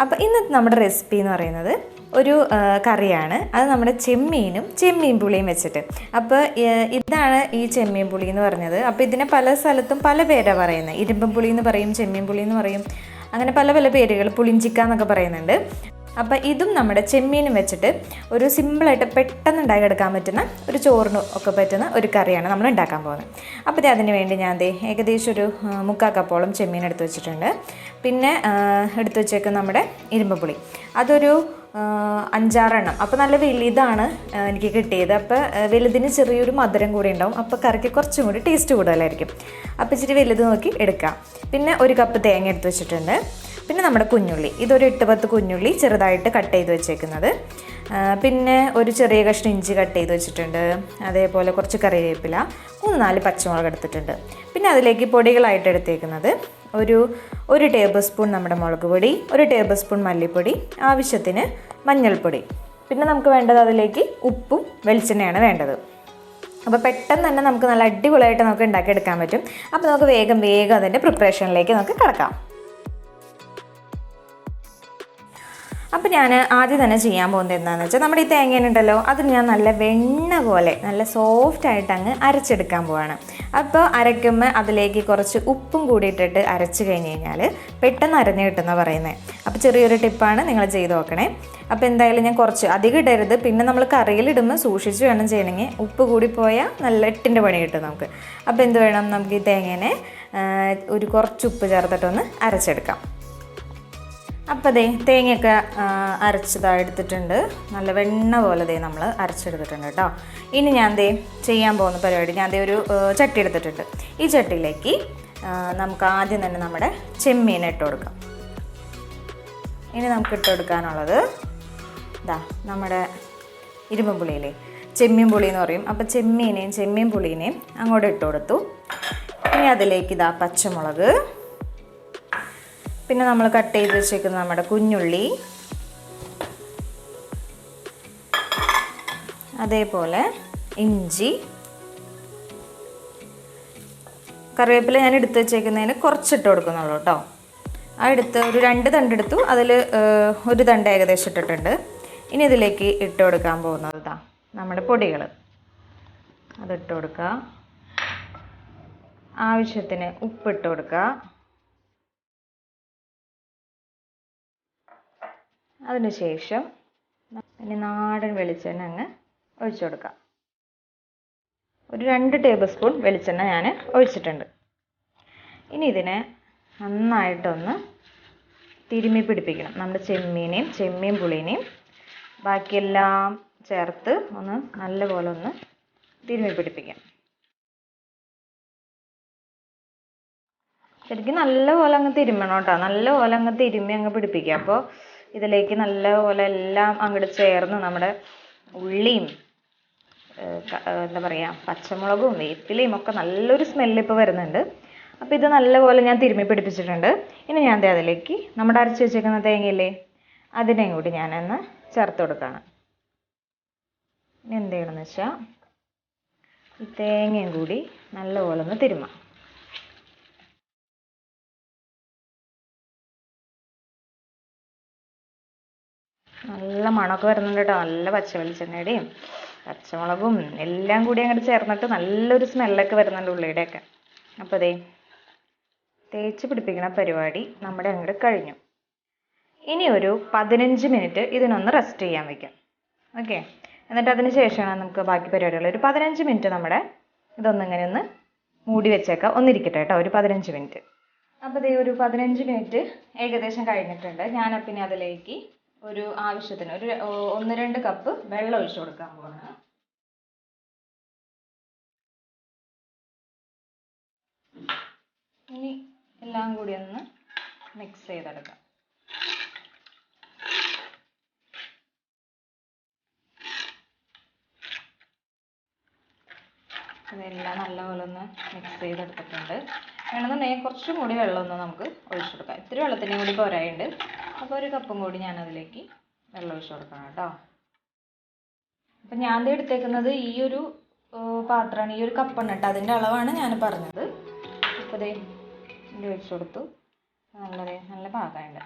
അപ്പോൾ ഇന്നത്തെ നമ്മുടെ റെസിപ്പി എന്ന് പറയുന്നത് ഒരു കറിയാണ്. അത് നമ്മുടെ ചെമ്മീനും ചെമ്മീൻ പുളിയും വെച്ചിട്ട്. അപ്പോൾ ഇതാണ് ഈ ചെമ്മീൻ പുളി എന്ന് പറഞ്ഞത്. അപ്പോൾ ഇതിനെ പല സ്ഥലത്തും പല പേരാണ് പറയുന്നത്. ഇരുമ്പൻ പുളി എന്ന് പറയും, ചെമ്മീൻ പുളി എന്ന് പറയും, അങ്ങനെ പല പല പേരുകൾ, പുളിഞ്ചിക്ക എന്നൊക്കെ പറയുന്നുണ്ട്. അപ്പോൾ ഇതും നമ്മുടെ ചെമ്മീനും വെച്ചിട്ട് ഒരു സിമ്പിളായിട്ട് പെട്ടെന്ന് ഉണ്ടാക്കിയെടുക്കാൻ പറ്റുന്ന ഒരു ചോറിന് ഒക്കെ പറ്റുന്ന ഒരു കറിയാണ് നമ്മൾ ഉണ്ടാക്കാൻ പോകുന്നത്. അപ്പോൾ അതിന് വേണ്ടി ഞാൻ ഏകദേശം ഒരു 3/4 കപ്പോളം ചെമ്മീൻ എടുത്ത് വെച്ചിട്ടുണ്ട്. പിന്നെ എടുത്ത് വെച്ചേക്കുന്ന നമ്മുടെ ഇരുമ്പുപുളി അതൊരു 5-6 എണ്ണം. അപ്പോൾ നല്ല വലുതാണ് എനിക്ക് കിട്ടിയത്. അപ്പോൾ വലുതിന് ചെറിയൊരു മധുരം കൂടി ഉണ്ടാവും. അപ്പോൾ കറിക്ക് കുറച്ചും കൂടി ടേസ്റ്റ് കൂടുതലായിരിക്കും. അപ്പോൾ ഇച്ചിരി വലുത് നോക്കി എടുക്കാം. പിന്നെ 1 കപ്പ് തേങ്ങ എടുത്ത് വെച്ചിട്ടുണ്ട്. പിന്നെ നമ്മുടെ കുഞ്ഞുള്ളി, ഇതൊരു 8-10 കുഞ്ഞുള്ളി ചെറുതായിട്ട് കട്ട് ചെയ്ത് വെച്ചേക്കുന്നത്. പിന്നെ ഒരു ചെറിയ കഷ്ണം ഇഞ്ചി കട്ട് ചെയ്ത് വെച്ചിട്ടുണ്ട്. അതേപോലെ കുറച്ച് കറിവേപ്പില, 3-4 പച്ചമുളക് എടുത്തിട്ടുണ്ട്. പിന്നെ അതിലേക്ക് പൊടികളായിട്ട് എടുത്തേക്കുന്നത് ഒരു ടേബിൾ സ്പൂൺ നമ്മുടെ മുളക് പൊടി, 1 ടേബിൾ സ്പൂൺ മല്ലിപ്പൊടി, ആവശ്യത്തിന് മഞ്ഞൾപ്പൊടി. പിന്നെ നമുക്ക് വേണ്ടത് അതിലേക്ക് ഉപ്പും വെളിച്ചെണ്ണയാണ് വേണ്ടത്. അപ്പോൾ പെട്ടെന്ന് തന്നെ നമുക്ക് നല്ല അടിപൊളിയായിട്ട് നമുക്ക് ഉണ്ടാക്കിയെടുക്കാൻ പറ്റും. അപ്പോൾ നമുക്ക് വേഗം അതിൻ്റെ പ്രിപ്പറേഷനിലേക്ക് നമുക്ക് കിടക്കാം. അപ്പോൾ ഞാൻ ആദ്യം തന്നെ ചെയ്യാൻ പോകുന്നത് എന്താണെന്ന് വെച്ചാൽ, നമ്മുടെ ഈ തേങ്ങയുണ്ടല്ലോ അതിന് ഞാൻ നല്ല വെണ്ണ പോലെ നല്ല സോഫ്റ്റായിട്ട് അങ്ങ് അരച്ചെടുക്കാൻ പോവാണ്. അപ്പോൾ അരയ്ക്കുമ്പോൾ അതിലേക്ക് കുറച്ച് ഉപ്പും കൂടി ഇട്ടിട്ട് അരച്ച് കഴിഞ്ഞ് കഴിഞ്ഞാൽ പെട്ടെന്ന് അരഞ്ഞ് കിട്ടുമെന്ന് പറയുന്നത്. അപ്പോൾ ചെറിയൊരു ടിപ്പാണ്, നിങ്ങൾ ചെയ്ത് നോക്കണേ. അപ്പോൾ എന്തായാലും ഞാൻ കുറച്ച് അധികം ഇടരുത്. പിന്നെ നമ്മൾ കറിയിലിടുമ്പോൾ സൂക്ഷിച്ച് വേണം ചെയ്യണമെങ്കിൽ. ഉപ്പ് കൂടി പോയാൽ നല്ല 8ൻ്റെ പണി കിട്ടും നമുക്ക്. അപ്പോൾ എന്ത് വേണം, നമുക്ക് ഈ തേങ്ങേനെ ഒരു കുറച്ച് ഉപ്പ് ചേർത്തിട്ടൊന്ന് അരച്ചെടുക്കാം. അപ്പോൾ തേങ്ങയൊക്കെ അരച്ചതെടുത്തിട്ടുണ്ട്. നല്ല വെണ്ണ പോലെ നമ്മൾ അരച്ചെടുത്തിട്ടുണ്ട് കേട്ടോ. ഇനി ഞാൻ ചെയ്യാൻ പോകുന്ന പരിപാടി, ഞാൻ ഒരു ചട്ടി എടുത്തിട്ടുണ്ട്. ഈ ചട്ടിയിലേക്ക് നമുക്ക് ആദ്യം തന്നെ നമ്മുടെ ചെമ്മീൻ ഇട്ട് കൊടുക്കാം. ഇനി നമുക്ക് ഇട്ട് കൊടുക്കാനുള്ളത് നമ്മുടെ ഇരുമ്പൻ പുളിയിലെ ചെമ്മീൻ പുളി എന്ന് പറയും. അപ്പോൾ ചെമ്മീൻ പുളീനെയും അങ്ങോട്ട് ഇട്ട് കൊടുത്തു. ഇനി അതിലേക്ക് പച്ചമുളക്, പിന്നെ നമ്മൾ കട്ട് ചെയ്ത് വെച്ചേക്കുന്ന നമ്മുടെ കുഞ്ഞുള്ളി, അതേപോലെ ഇഞ്ചി, കറിവേപ്പില ഞാൻ എടുത്ത് വെച്ചേക്കുന്നതിന് കുറച്ചിട്ട് കൊടുക്കുന്നുള്ളൂ കേട്ടോ. ഒരു 2 തണ്ട് എടുത്തു, അതിൽ 1 തണ്ട് ഏകദേശം ഇട്ടിട്ടുണ്ട്. ഇനി ഇതിലേക്ക് ഇട്ട് കൊടുക്കാൻ പോകുന്നത് നമ്മുടെ പൊടികൾ. അതിട്ട് കൊടുക്കുക. ആവശ്യത്തിന് ഉപ്പിട്ട് കൊടുക്കുക. അതിനുശേഷം ഇനി നാടൻ വെളിച്ചെണ്ണ അങ്ങ് ഒഴിച്ചു കൊടുക്കാം. ഒരു 2 ടേബിൾ സ്പൂൺ വെളിച്ചെണ്ണ ഞാൻ ഒഴിച്ചിട്ടുണ്ട്. ഇനി ഇതിനെ നന്നായിട്ടൊന്ന് തിരുമ്മി പിടിപ്പിക്കണം. നമ്മുടെ ചെമ്മീൻ പുളീനെയും ബാക്കിയെല്ലാം ചേർത്ത് ഒന്ന് നല്ലപോലെ ഒന്ന് തിരുമ്മി പിടിപ്പിക്കാം. ശരിക്കും നല്ലപോലെ അങ്ങ് തിരുമ്മണം കേട്ടോ. നല്ലപോലെ അങ്ങ് തിരുമ്മി അങ്ങ് പിടിപ്പിക്കുക. അപ്പോൾ ഇതിലേക്ക് നല്ലപോലെ എല്ലാം അങ്ങോട്ട് ചേർന്ന് നമ്മുടെ ഉള്ളിയും എന്താ പറയുക പച്ചമുളകും വേപ്പിലയും ഒക്കെ നല്ലൊരു സ്മെല്ല് ഇപ്പോൾ വരുന്നുണ്ട്. അപ്പോൾ ഇത് നല്ലപോലെ ഞാൻ തിരുമ്മി പിടിപ്പിച്ചിട്ടുണ്ട്. ഇനി ഞാൻ അതിലേക്ക് നമ്മുടെ അരച്ച് വെച്ചേക്കുന്ന തേങ്ങയില്ലേ അതിനെയും കൂടി ഞാനൊന്ന് ചേർത്ത് കൊടുക്കുകയാണ്. ഇനി എന്ത് ചെയ്യണമെന്ന് വെച്ചാൽ ഈ തേങ്ങയും കൂടി നല്ലപോലെ ഒന്ന് തിരുമാം. നല്ല മണമൊക്കെ വരുന്നുണ്ട് കേട്ടോ. നല്ല പച്ച വെളിച്ചെണ്ണയുടെയും പച്ചമുളകും എല്ലാം കൂടി അങ്ങോട്ട് ചേർന്നിട്ട് നല്ലൊരു സ്മെല്ലൊക്കെ വരുന്നുണ്ട് ഉള്ളിയുടെയൊക്കെ. അപ്പോൾ തേച്ച് പിടിപ്പിക്കണ പരിപാടി നമ്മുടെ അങ്ങോട്ട് കഴിഞ്ഞു. ഇനി ഒരു 15 മിനിറ്റ് ഇതിനൊന്ന് റെസ്റ്റ് ചെയ്യാൻ വയ്ക്കാം. ഓക്കെ, എന്നിട്ട് അതിന് ശേഷമാണ് നമുക്ക് ബാക്കി പരിപാടികൾ. ഒരു 15 മിനിറ്റ് നമ്മുടെ ഇതൊന്നിങ്ങനെ ഒന്ന് മൂടി വെച്ചേക്കാം. ഒന്നിരിക്കട്ടെ കേട്ടോ, ഒരു 15 മിനിറ്റ്. അപ്പോൾ ഒരു 15 മിനിറ്റ് ഏകദേശം കഴിഞ്ഞിട്ടുണ്ട്. ഞാൻ പിന്നെ അതിലേക്ക് ഒരു ആവശ്യത്തിന് 1-2 കപ്പ് വെള്ളം ഒഴിച്ചു കൊടുക്കാൻ പോവാണ്. ഇനി എല്ലാം കൂടി ഒന്ന് മിക്സ് ചെയ്തെടുക്കാം. ഇതെല്ലാം നല്ലപോലെ ഒന്ന് മിക്സ് ചെയ്തെടുത്തിട്ടുണ്ട്. വേണമെന്നുണ്ടെങ്കിൽ കുറച്ചും കൂടി വെള്ളമൊന്ന് നമുക്ക് ഒഴിച്ചു കൊടുക്കാം. ഇത്തിരി വെള്ളത്തിൻ്റെയും കൂടി പോരായുണ്ട്. അപ്പോൾ 1 കപ്പും കൂടി ഞാൻ അതിലേക്ക് വെള്ളം ഒഴിച്ചു കൊടുക്കണം കേട്ടോ. അപ്പം ഞാൻ എടുത്തേക്കുന്നത് ഈ ഒരു പാത്രമാണ്, ഈ ഒരു കപ്പാണ് കേട്ടോ. അതിൻ്റെ അളവാണ് ഞാൻ പറഞ്ഞത്. അപ്പോൾ ഇതിൽ ഒഴിച്ചു കൊടുത്തു. നല്ല പാകമുണ്ട്.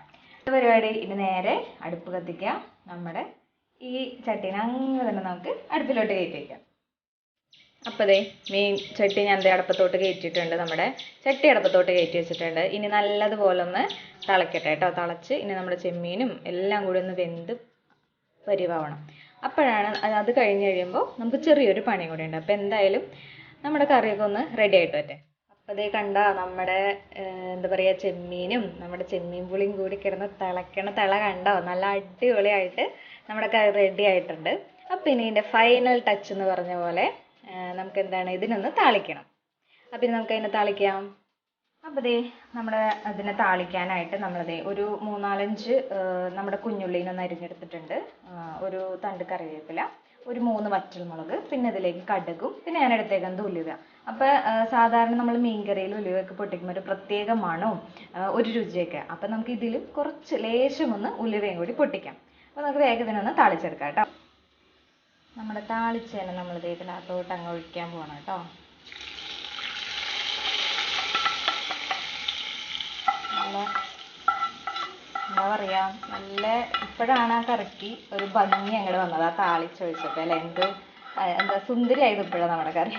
പരിപാടി ഇനി നേരെ അടുപ്പ് കത്തിക്കാം. നമ്മുടെ ഈ ചട്ടീനെ അങ്ങ് തന്നെ നമുക്ക് അടുപ്പിലോട്ട് കയറ്റി വയ്ക്കാം. അപ്പോൾ ദേ മീൻ ചട്ടി ഞാൻ ദേ അടുപ്പത്തോട്ട് കയറ്റിയിട്ടുണ്ട്. നമ്മുടെ ചട്ടി അടുപ്പത്തോട്ട് കയറ്റി വെച്ചിട്ടുണ്ട്. ഇനി നല്ലതുപോലെ ഒന്ന് തിളക്കട്ടെ കേട്ടോ. തിളച്ച് ഇനി നമ്മുടെ ചെമ്മീനും എല്ലാം കൂടി ഒന്ന് വെന്ത് പരിവാവണം. അപ്പോഴാണ് അത് കഴിഞ്ഞ് കഴിയുമ്പോൾ നമുക്ക് ചെറിയൊരു പണിയും കൂടി ഉണ്ട്. അപ്പോൾ എന്തായാലും നമ്മുടെ കറിയൊക്കെ ഒന്ന് റെഡി ആയിട്ട് വരട്ടെ. അപ്പോൾ അതേ കണ്ട നമ്മുടെ എന്താ പറയുക, ചെമ്മീനും നമ്മുടെ ചെമ്മീൻ പുളിയും കൂടി കിടന്ന് തിളക്കണ തിള കണ്ടോ. നല്ല അടിപൊളിയായിട്ട് നമ്മുടെ കറി റെഡി ആയിട്ടുണ്ട്. അപ്പോൾ ഇനി ഇതിൻ്റെ ഫൈനൽ ടച്ച് എന്ന് പറഞ്ഞ പോലെ നമുക്ക് എന്താണ്, ഇതിനൊന്ന് താളിക്കണം. അപ്പം ഇനി നമുക്ക് അതിനെ താളിക്കാം. അപ്പോൾ ദേ നമ്മുടെ അതിനെ താളിക്കാനായിട്ട് നമ്മളതേ ഒരു 3-4 നമ്മുടെ കുഞ്ഞുള്ളിനൊന്ന് അരിഞ്ഞെടുത്തിട്ടുണ്ട്. ഒരു തണ്ട് കറിവേപ്പില, ഒരു 3 വറ്റൽമുളക്, പിന്നെ ഇതിലേക്ക് കടുകും, പിന്നെ ഞാൻ എടുത്തേക്കുന്നത് ഉലുവ. അപ്പോൾ സാധാരണ നമ്മൾ മീൻകറിയിൽ ഉലുവയൊക്കെ പൊട്ടിക്കുമ്പോൾ ഒരു പ്രത്യേക മണവും ഒരു രുചിയൊക്കെ. അപ്പം നമുക്ക് ഇതിലും കുറച്ച് ലേശം ഒന്ന് ഉലുവയും കൂടി പൊട്ടിക്കാം. അപ്പോൾ നമുക്ക് വേഗത്തിനൊന്ന് താളിച്ചെടുക്കാം കേട്ടോ. നമ്മുടെ താളിച്ചേനെ നമ്മൾ ഇതിനകത്തോട്ട് അങ്ങ് ഒഴിക്കാൻ പോകണം കേട്ടോ. നല്ല എന്താ പറയുക, നല്ല ഇപ്പോഴാണ് ആ കറിക്ക് ഒരു ഭംഗി അങ്ങോട്ട് വന്നത്, ആ താളിച്ചൊഴിച്ചപ്പോൾ അല്ലേ. എന്താ സുന്ദരിയായത് ഇപ്പോഴാണ് നമ്മുടെ കറി.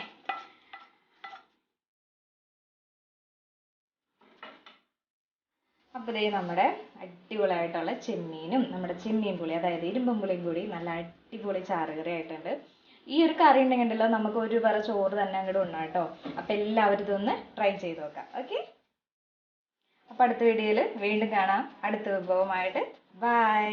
അപ്പോൾ ഇതേ നമ്മുടെ അടിപൊളിയായിട്ടുള്ള ചെമ്മീനും നമ്മുടെ ചെമ്മീൻ പുളി, അതായത് ഇരുമ്പൻ പുളിയും കൂടി നല്ല അടിപൊളി ചാറുകറി ആയിട്ടുണ്ട്. ഈ ഒരു കറി ഉണ്ടെങ്കിലോ നമുക്ക് ഒരു പറ ചോറ് തന്നെ അങ്ങോട്ട് ഉണ്ണാം കേട്ടോ. അപ്പോൾ എല്ലാവരും ഇതൊന്ന് ട്രൈ ചെയ്ത് നോക്കാം. ഓക്കെ, അപ്പോൾ അടുത്ത വീഡിയോയിൽ വീണ്ടും കാണാം അടുത്ത വിഭവമായിട്ട്. ബൈ.